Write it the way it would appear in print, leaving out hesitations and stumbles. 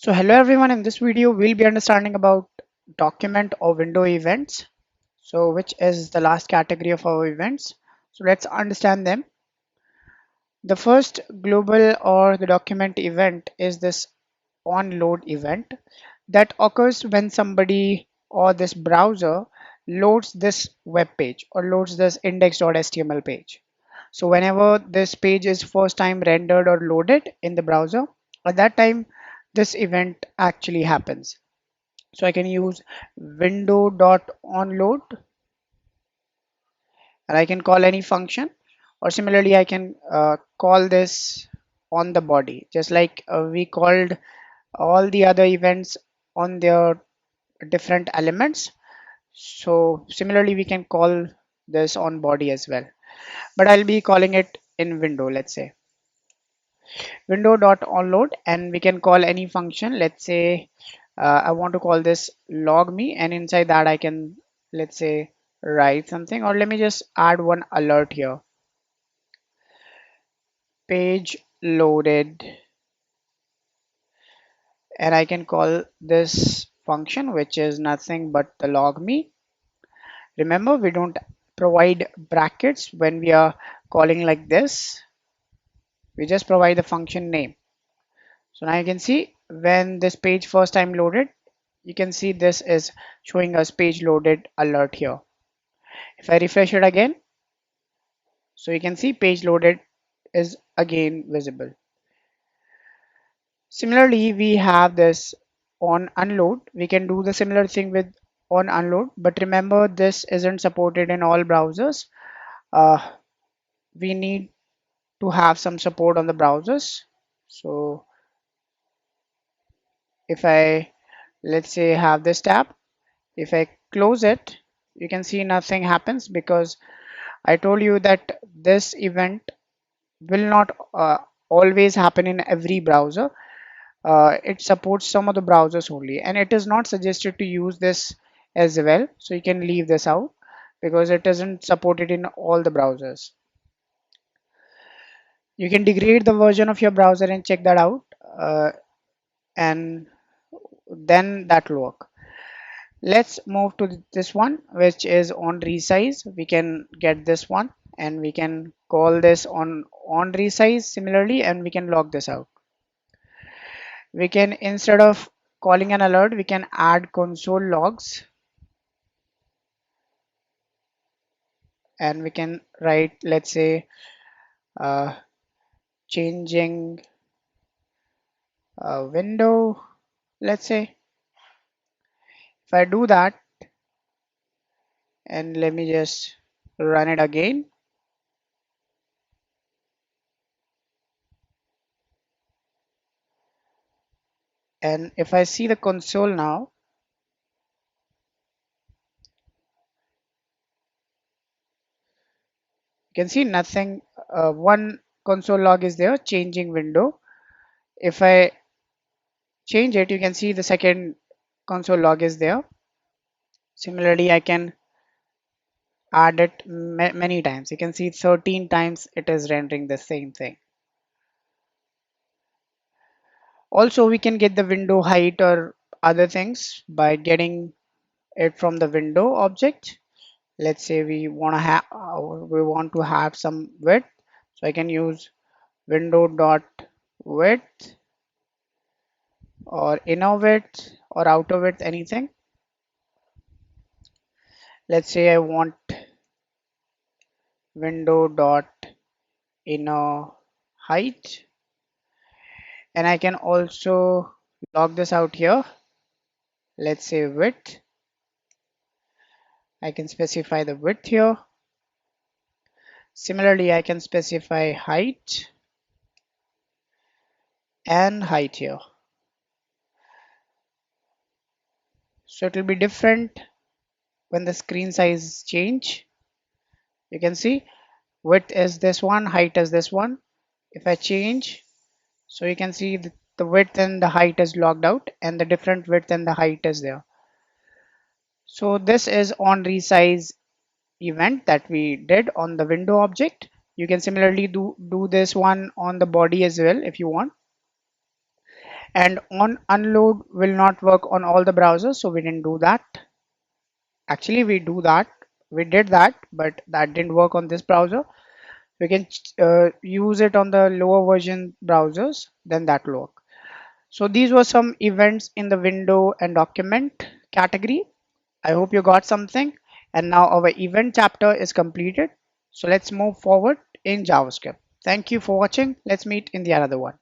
So hello everyone, in this video we'll be understanding about document or window events. So which is the last category of our events. So let's understand them. The first global or the document event is this onload event that occurs when somebody or this browser loads this web page or loads this index.html page. So whenever this page is first time rendered or loaded in the browser, at that time this event actually happens. So I can use window.onload and I can call any function, or similarly I can call this on the body just like we called all the other events on their different elements. So similarly we can call this on body as well, but I'll be calling it in window. Let's say window.onload, and we can call any function. Let's say I want to call this log me, and inside that I can, let's say, write something, or let me just add one alert here: page loaded, and I can call this function which is nothing but the log me. Remember, we don't provide brackets when we are calling like this, we just provide the function name. So now you can see when this page first time loaded, you can see this is showing us page loaded alert here. If I refresh it again, so you can see page loaded is again visible. Similarly, we have this on unload. We can do the similar thing with on unload, but remember this isn't supported in all browsers. Uh, we need to have some support on the browsers. So if I, let's say, have this tab, if I close it, you can see nothing happens because I told you that this event will not always happen in every browser. It supports some of the browsers only, and it is not suggested to use this as well. So you can leave this out because it isn't supported in all the browsers. You can degrade the version of your browser and check that out, and then that will work. Let's move to this one, which is on resize. We can get this one and we can call this on resize similarly, and we can log this out. We can, instead of calling an alert, we can add console logs, and we can write, let's say, uh, changing window. Let's say if I do that and let me just run it again, and if I see the console now, you can see nothing. One console log is there, changing window. If I change it, you can see the second console log is there. Similarly, I can add it many times. You can see 13 times it is rendering the same thing. Also, we can get the window height or other things by getting it from the window object. Let's say we want to have some width, so I can use window dot width or inner width or outer width, anything. Let's say I want window dot inner height, and I can also log this out here. Let's say width. I can specify the width here. Similarly, I can specify height and height here. So it will be different when the screen size change. You can see width is this one, height is this one. If I change, so you can see the width and the height is logged out, and the different width and the height is there. So this is on resize event that we did on the window object. You can similarly do this one on the body as well if you want. And on unload will not work on all the browsers, so we didn't do that. Actually, we did that, but that didn't work on this browser. We can use it on the lower version browsers, then that will work. So these were some events in the window and document category. I hope you got something. And now our event chapter is completed. So let's move forward in JavaScript. Thank you for watching. Let's meet in the another one.